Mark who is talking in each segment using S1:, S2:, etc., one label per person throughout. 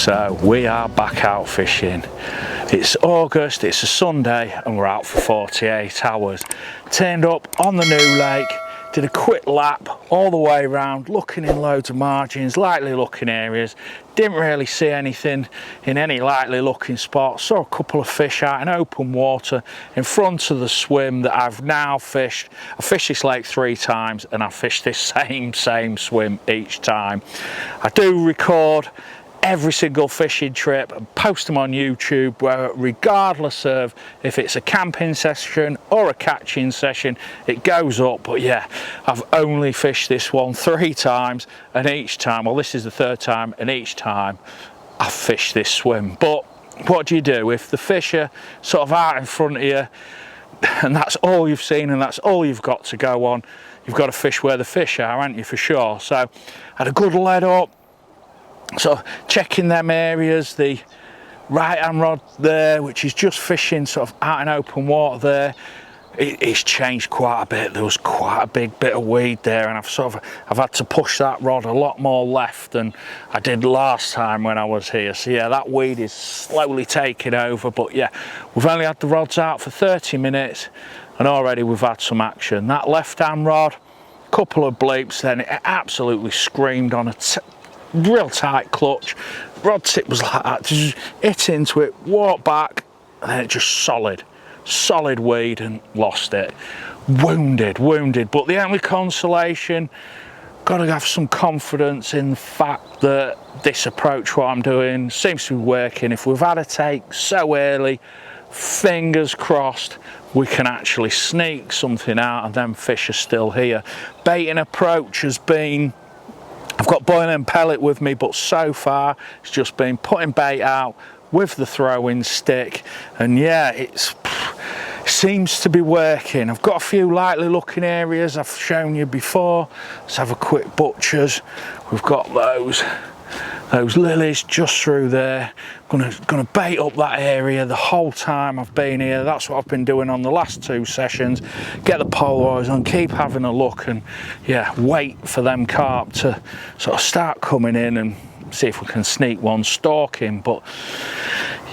S1: So we are back out fishing. It's August, it's a Sunday, and we're out for 48 hours. Turned up on the new lake, did a quick lap all the way around, looking in loads of margins, likely looking areas. Didn't really see anything in any likely looking spots. Saw a couple of fish out in open water in front of the swim that I've now fished. I fished this lake 3 times and I fished this same swim each time. I do record every single fishing trip and post them on YouTube, where regardless of if it's a camping session or a catching session, it goes up. But yeah, I've only fished this one 3 times, and each time, well, this is the 3rd time, and each time I've fished this swim. But what do you do if the fish are sort of out in front of you and that's all you've seen and that's all you've got to go on? You've got to fish where the fish are, haven't you, for sure? So I had a good lead up. So checking them areas, the right hand rod there, which is just fishing sort of out in open water there, it's changed quite a bit. There was quite a big bit of weed there, and I've had to push that rod a lot more left than I did last time when I was here. So yeah, that weed is slowly taking over. But yeah, we've only had the rods out for 30 minutes and already we've had some action. That left hand rod, couple of bleeps, then it absolutely screamed on a real tight clutch. Rod tip was like that, just hit into it, walk back, and then it just solid weed, and lost it. Wounded. But the only consolation, got to have some confidence in the fact that this approach, what I'm doing, seems to be working. If we've had a take so early, fingers crossed we can actually sneak something out and then fish are still here. Baiting approach has been, I've got boiling pellet with me, but so far it's just been putting bait out with the throwing stick, and yeah, it seems to be working. I've got a few likely looking areas I've shown you before. Let's have a quick butchers. We've got those lilies just through there. Gonna bait up that area the whole time I've been here. That's what I've been doing on the last 2 sessions. Get the polaroids on, keep having a look, and yeah, wait for them carp to sort of start coming in and see if we can sneak one stalking. But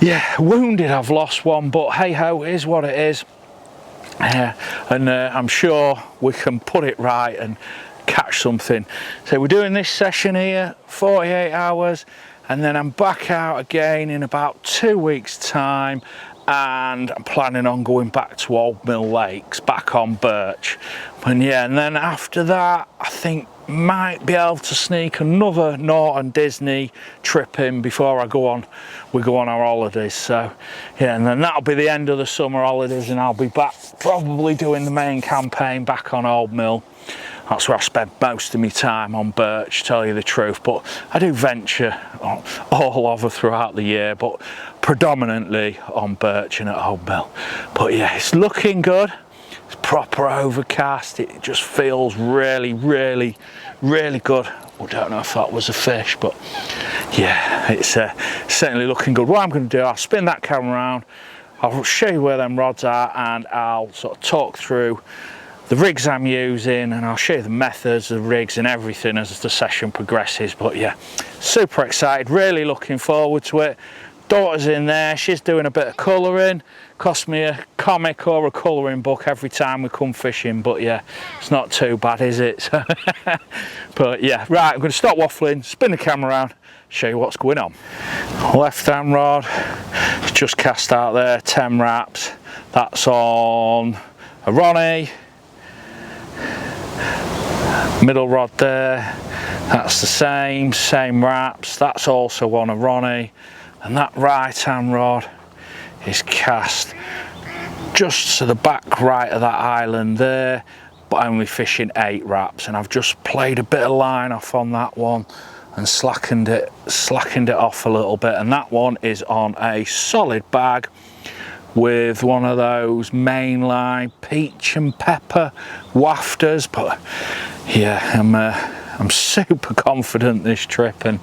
S1: yeah, wounded, I've lost one, but hey ho, it is what it is. And I'm sure we can put it right and catch something. So we're doing this session here 48 hours, and then I'm back out again in about 2 weeks time, and I'm planning on going back to Old Mill Lakes, back on Birch. And yeah, and then after that I think might be able to sneak another Norton Disney trip in before we go on our holidays. So yeah, and then that'll be the end of the summer holidays, and I'll be back probably doing the main campaign back on Old Mill. That's where I spend most of my time, on Birch, to tell you the truth. But I do venture all over throughout the year, but predominantly on Birch and at Old Mill. But yeah, it's looking good. It's proper overcast. It just feels really good. I don't know if that was a fish, but yeah, it's certainly looking good. What I'm going to do, I'll spin that camera around, I'll show you where them rods are, and I'll sort of talk through the rigs I'm using, and I'll show you the methods, the rigs and everything as the session progresses. But yeah, super excited, really looking forward to it. Daughter's in there, she's doing a bit of colouring. Cost me a comic or a colouring book every time we come fishing, but yeah, it's not too bad, is it? But yeah, right, I'm going to stop waffling, spin the camera around, show you what's going on. Left hand rod, it's just cast out there, 10 wraps. That's on a Ronnie. Middle rod there, that's the same wraps. That's also on a Ronnie. And that right hand rod is cast just to the back right of that island there, but only fishing 8 wraps, and I've just played a bit of line off on that one and slackened it off a little bit. And that one is on a solid bag with one of those mainline peach and pepper wafters. But yeah, I'm super confident this trip, and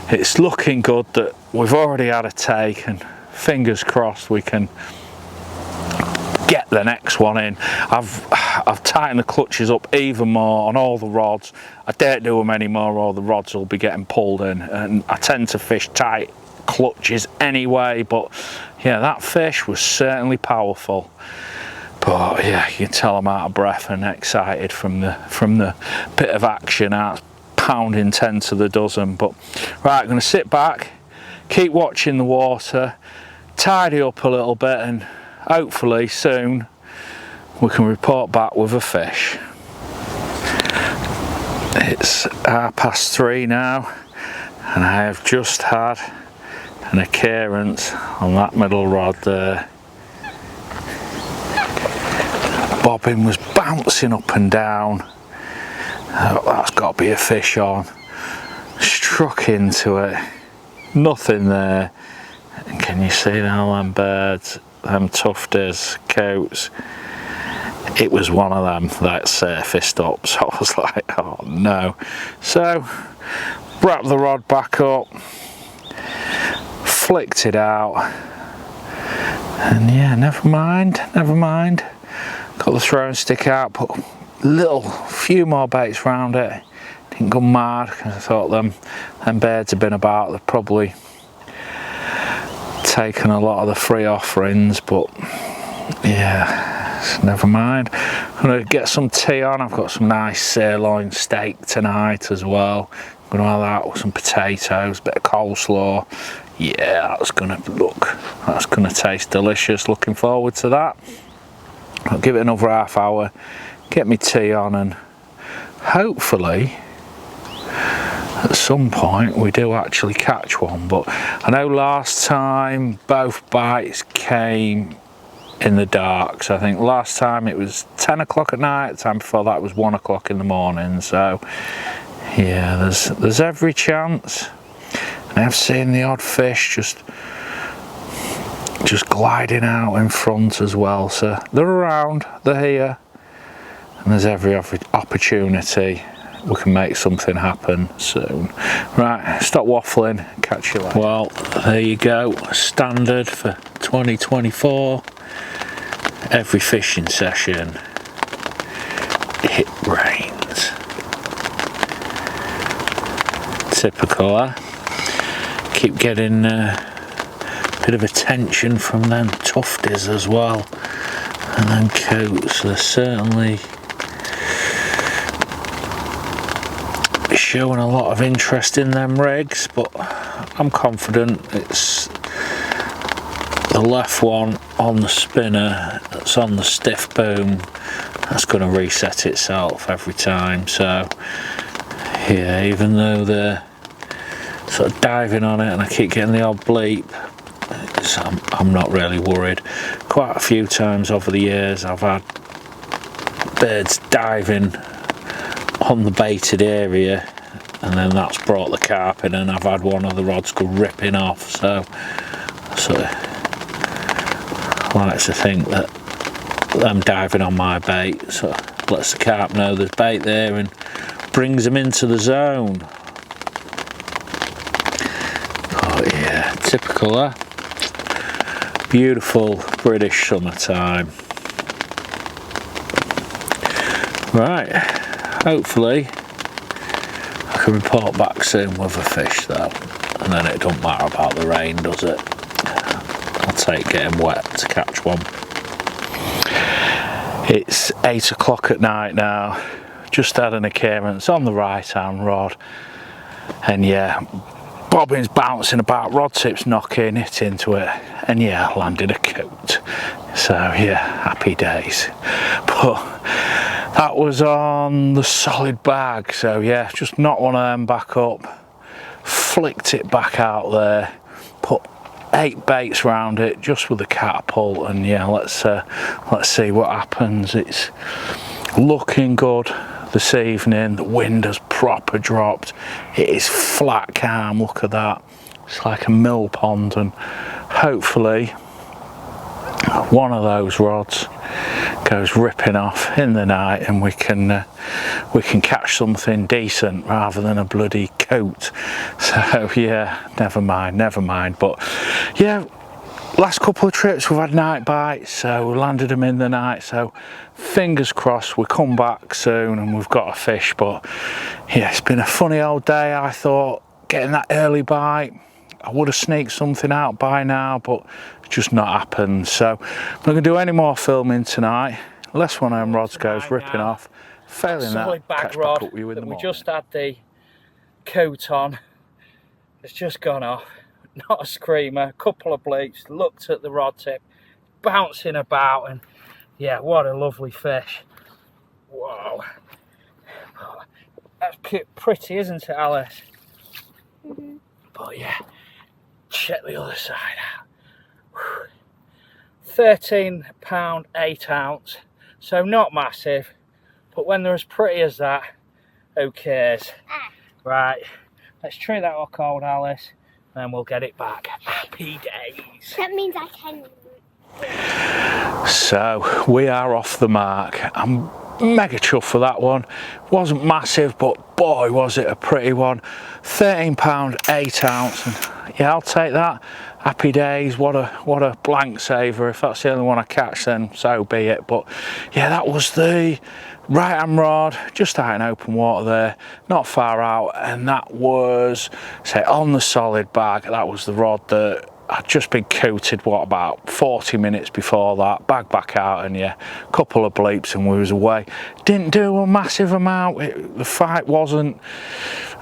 S1: it's looking good that we've already had a take, and fingers crossed we can get the next one in. I've tightened the clutches up even more on all the rods. I don't do them anymore or the rods will be getting pulled in, and I tend to fish tight clutches anyway, but yeah, that fish was certainly powerful. But yeah, you can tell I'm out of breath and excited from the bit of action out, pounding 10 to the dozen. But right, I'm going to sit back, keep watching the water, tidy up a little bit, and hopefully soon we can report back with a fish. It's 3:30 now, and I have just had an occurrence on that middle rod there. Bobbin was bouncing up and down. Oh, that's got to be a fish on. Struck into it, nothing there. And can you see now them birds, them tufties, coats? It was one of them that surfaced up, so I was like, oh no. So wrap the rod back up, flicked it out, and yeah, never mind. Got the throwing stick out, put few more baits around it. Didn't go mad because I thought them birds had been about. They've probably taken a lot of the free offerings, but yeah, never mind. I'm gonna get some tea on. I've got some nice sirloin steak tonight as well. I'm gonna have that with some potatoes, a bit of coleslaw. Yeah, that's gonna taste delicious. Looking forward to that. I'll give it another half hour, get me tea on, and hopefully at some point we do actually catch one. But I know last time both bites came in the dark, so I think last time it was 10 o'clock at night, the time before that was 1 o'clock in the morning. So yeah, there's every chance. And I've seen the odd fish just gliding out in front as well, so they're around, they're here, and there's every opportunity we can make something happen soon. Right, stop waffling, catch you later. Well, there you go, standard for 2024. Every fishing session it rains. Typical, eh? Keep getting bit of attention from them tufties as well, and then coats. They're certainly showing a lot of interest in them rigs, but I'm confident it's the left one on the spinner that's on the stiff boom that's going to reset itself every time. So yeah, even though they're sort of diving on it and I keep getting the odd bleep, I'm not really worried. Quite a few times over the years I've had birds diving on the baited area, and then that's brought the carp in, and I've had one of the rods go ripping off. So I like to think that them diving on my bait so lets the carp know there's bait there and brings them into the zone. Oh yeah, typical, eh? Beautiful British summertime. Right, hopefully I can report back soon with a fish though, and then it don't matter about the rain, does it? I'll take getting wet to catch one. It's 8 o'clock at night now, just had an occurrence on the right hand rod, and yeah, bobbins bouncing about, rod tips knocking it into it, and yeah, landed a coat. So yeah, happy days. But that was on the solid bag, so yeah, just knocked one of them back up, flicked it back out there, put 8 baits around it just with the catapult, and yeah, let's see what happens. It's looking good this evening. The wind has proper dropped. It is flat calm, look at that. It's like a mill pond, and hopefully one of those rods goes ripping off in the night and we can catch something decent rather than a bloody coat. So yeah, never mind. But yeah, last couple of trips we've had night bites, so we landed them in the night, so fingers crossed we come back soon and we've got a fish. But yeah, it's been a funny old day. I thought getting that early bite, I would have sneaked something out by now, but it's just not happened. So I'm not going to do any more filming tonight unless one of them rods goes ripping off. Failing that, catch back up with you in the morning. We just had the coat on, it's just gone off. Not a screamer, a couple of bleeps, looked at the rod tip, bouncing about, and yeah, what a lovely fish. Whoa. That's pretty, isn't it, Alice? Mm-hmm. But yeah, check the other side out. £13, 8 ounce, so not massive, but when they're as pretty as that, who cares? Right, let's treat that all cold, Alice. And we'll get it back. Happy days.
S2: That means I can.
S1: So we are off the mark. I'm mega chuffed for that one. Wasn't massive, but boy was it a pretty one. £13, 8 ounce. And yeah, I'll take that. Happy days. What a blank saver. If that's the only one I catch, then so be it. But yeah, that was the right hand rod, just out in open water there, not far out, and that was, say, on the solid bag. That was the rod that I'd just been coated, what, about 40 minutes before that. Bag back out, and yeah, a couple of bleeps and we was away. Didn't do a massive amount. The fight wasn't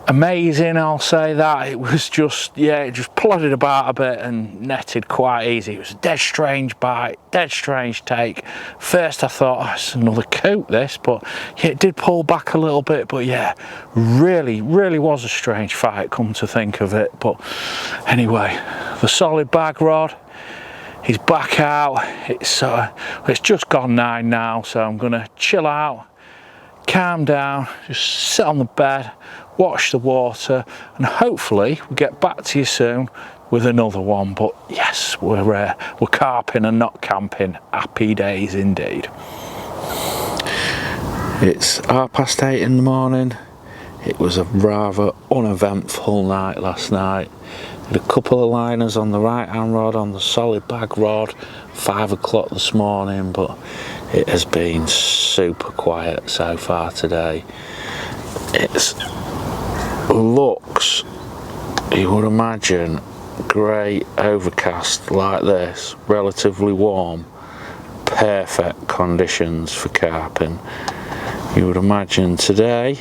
S1: amazing, I'll say that. It was just, yeah, it just plodded about a bit and netted quite easy. It was a dead strange bite, dead strange take. First I thought, oh, it's another coat this, but yeah, it did pull back a little bit. But yeah, really was a strange fight, come to think of it. But anyway, the solid bag rod, he's back out. It's just gone 9 now, so I'm gonna chill out, calm down, just sit on the bed, watch the water, and hopefully we'll get back to you soon with another one. But yes, we're carping and not camping. Happy days indeed. It's 8:30 in the morning. It was a rather uneventful night last night. Had a couple of liners on the right hand rod, on the solid bag rod, 5 o'clock this morning, but it has been super quiet so far today. It looks, you would imagine, grey, overcast like this, relatively warm, perfect conditions for carping. You would imagine today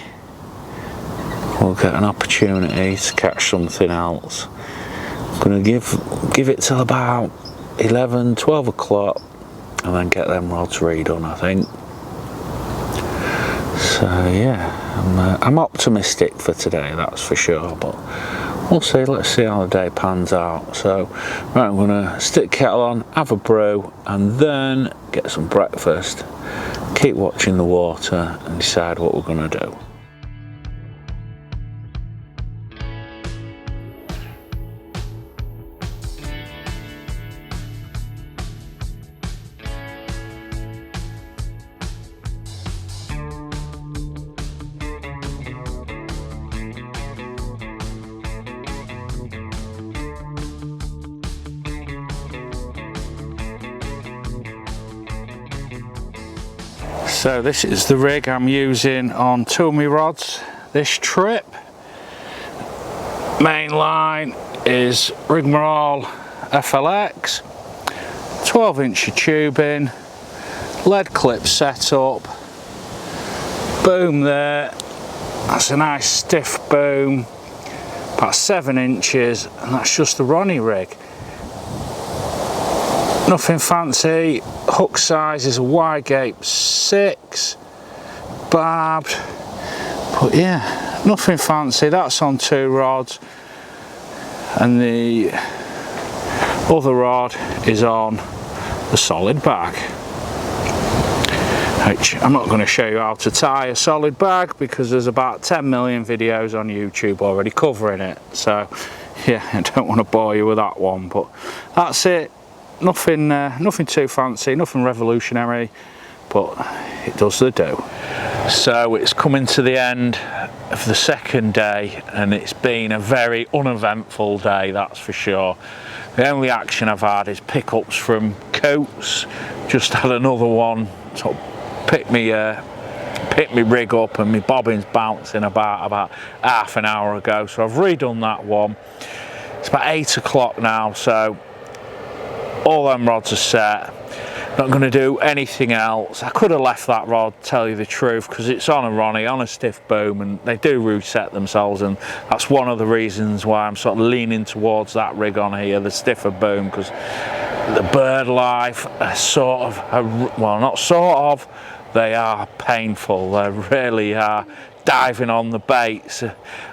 S1: we'll get an opportunity to catch something else. I'm going to give it till about 11, 12 o'clock and then get them rods redone, I think. So yeah, I'm optimistic for today, that's for sure, but we'll see. Let's see how the day pans out. So right, I'm gonna stick kettle on, have a brew, and then get some breakfast, keep watching the water and decide what we're gonna do. So this is the rig I'm using on 2 of my rods this trip. Main line is Rigmarole FLX, 12-inch tubing, lead clip set up, boom there, that's a nice stiff boom, about 7 inches, and that's just the Ronnie rig. Nothing fancy. Hook size is a Y-gape 6, barbed, but yeah, nothing fancy. That's on 2 rods, and the other rod is on the solid bag, which I'm not going to show you how to tie a solid bag because there's about 10 million videos on YouTube already covering it. So yeah, I don't want to bore you with that one, but that's it. Nothing too fancy, nothing revolutionary, but it does the do. So it's coming to the end of the second day, and it's been a very uneventful day, that's for sure. The only action I've had is pickups from Coates. Just had another one sort of pick me rig up, and my bobbin's bouncing about half an hour ago, so I've redone that one. It's about 8 o'clock now, so all them rods are set. Not going to do anything else. I could have left that rod, tell you the truth, because it's on a Ronnie, on a stiff boom, and they do reset themselves, and that's one of the reasons why I'm sort of leaning towards that rig on here, the stiffer boom, because the bird life are sort of, well, not sort of, they are painful. They really are diving on the baits.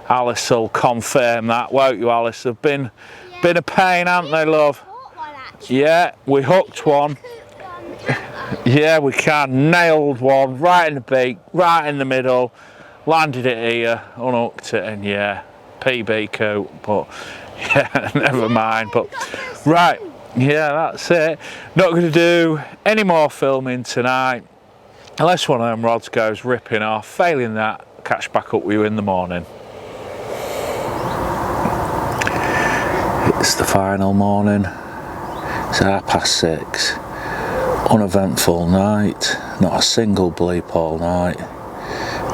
S1: Alice will confirm that, won't you, Alice? They've been a pain, haven't they, love? Yeah, we hooked one. Yeah, we can. Nailed one right in the beak, right in the middle. Landed it here, unhooked it, and yeah, PB coat. But yeah, never mind. But right, yeah, that's it. Not going to do any more filming tonight, unless one of them rods goes ripping off. Failing that, catch back up with you in the morning. It's the final morning. It's 6:30. Uneventful night, not a single bleep all night,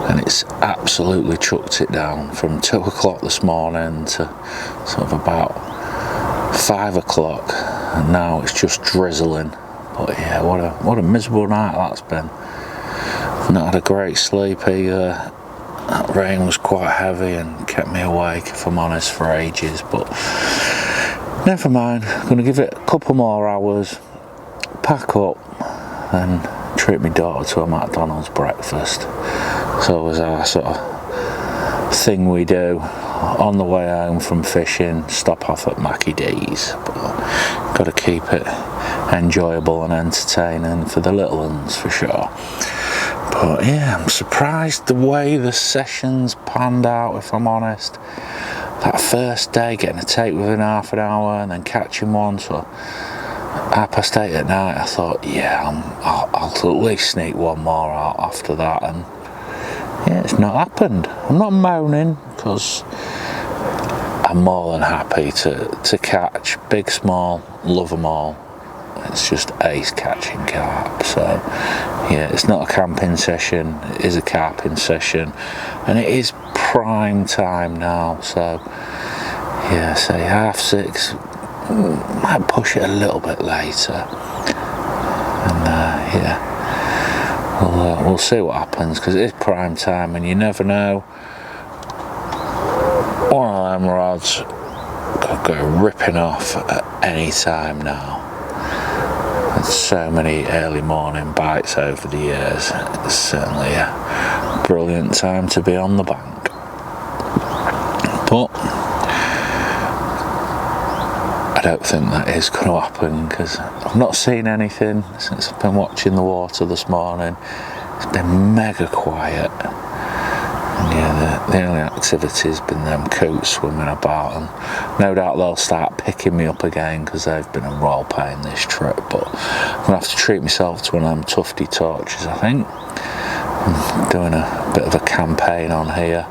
S1: and it's absolutely chucked it down from 2 o'clock this morning to sort of about 5 o'clock, and now it's just drizzling. But yeah, what a miserable night that's been. Not had a great sleep either. That rain was quite heavy and kept me awake, if I'm honest, for ages, but never mind. I'm going to give it a couple more hours, pack up and treat my daughter to a McDonald's breakfast. So as our sort of thing we do on the way home from fishing, stop off at Mackie D's, but got to keep it enjoyable and entertaining for the little ones for sure. But yeah, I'm surprised the way the sessions panned out, if I'm honest. That first day, getting a take within half an hour and then catching one, so 8:30 at night, I thought, yeah, I'll at least sneak one more out after that, and yeah, it's not happened. I'm not moaning, because I'm more than happy to catch, big, small, love them all. It's just ace catching carp. So yeah, it's not a camping session, it is a carping session, and it is prime time now, so yeah, say 6:30. Might push it a little bit later, and yeah, we'll see what happens, because it is prime time, and you never know. One of them rods could go ripping off at any time now. There's so many early morning bites over the years. It's certainly a brilliant time to be on the bank. But I don't think that is going to happen, because I've not seen anything since I've been watching the water this morning. It's been mega quiet, and yeah, the only activity's been them coots swimming about, and no doubt they'll start picking me up again, because they've been a royal pain this trip. But I'm going to have to treat myself to one of them tufty torches, I think. I'm doing a bit of a campaign on here.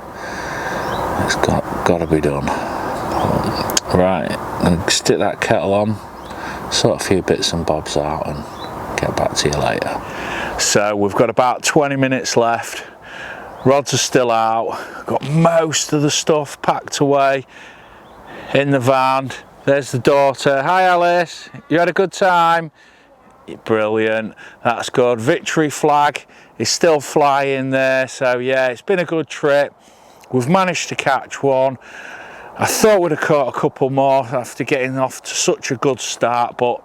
S1: It's got to be done. Right, I'm going to stick that kettle on, sort a few bits and bobs out, and get back to you later. So we've got about 20 minutes left. Rods are still out. Got most of the stuff packed away in the van. There's the daughter. Hi Alice, you had a good time? Brilliant, that's good. Victory flag is still flying there, so yeah, it's been a good trip. We've managed to catch one. I thought we'd have caught a couple more after getting off to such a good start, but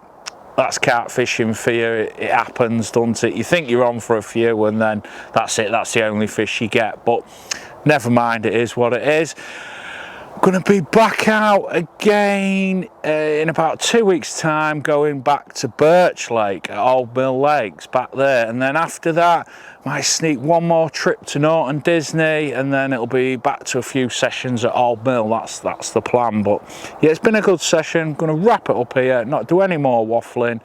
S1: that's carp fishing for you. It happens, doesn't it? You think you're on for a few, and then that's it, that's the only fish you get. But never mind, it is what it is. Going to be back out again in about 2 weeks' time, going back to Birch Lake at Old Mill Lakes, back there, and then after that might sneak one more trip to Norton Disney, and then it'll be back to a few sessions at Old Mill. That's the plan. But yeah, it's been a good session. Going to wrap it up here, not do any more waffling.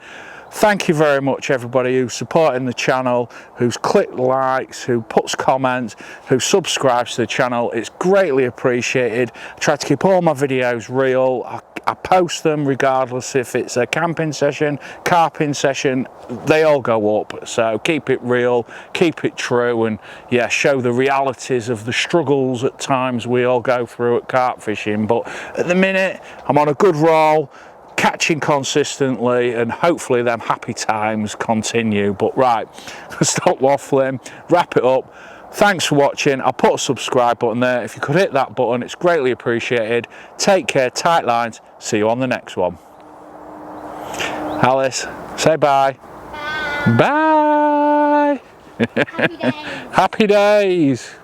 S1: thank you very much everybody who's supporting the channel, who's clicked likes, who puts comments, who subscribes to the channel. It's greatly appreciated. I try to keep all my videos real. I post them regardless if it's a camping session, carping session, they all go up. So keep it real, keep it true, and yeah, show the realities of the struggles at times we all go through at carp fishing. But at the minute, I'm on a good roll, catching consistently, and hopefully them happy times continue. But right, stop waffling, wrap it up. Thanks for watching. I'll put a subscribe button there. If you could hit that button, it's greatly appreciated. Take care, tight lines. See you on the next one. Alice, say bye. Bye. Bye. Happy days. Happy days.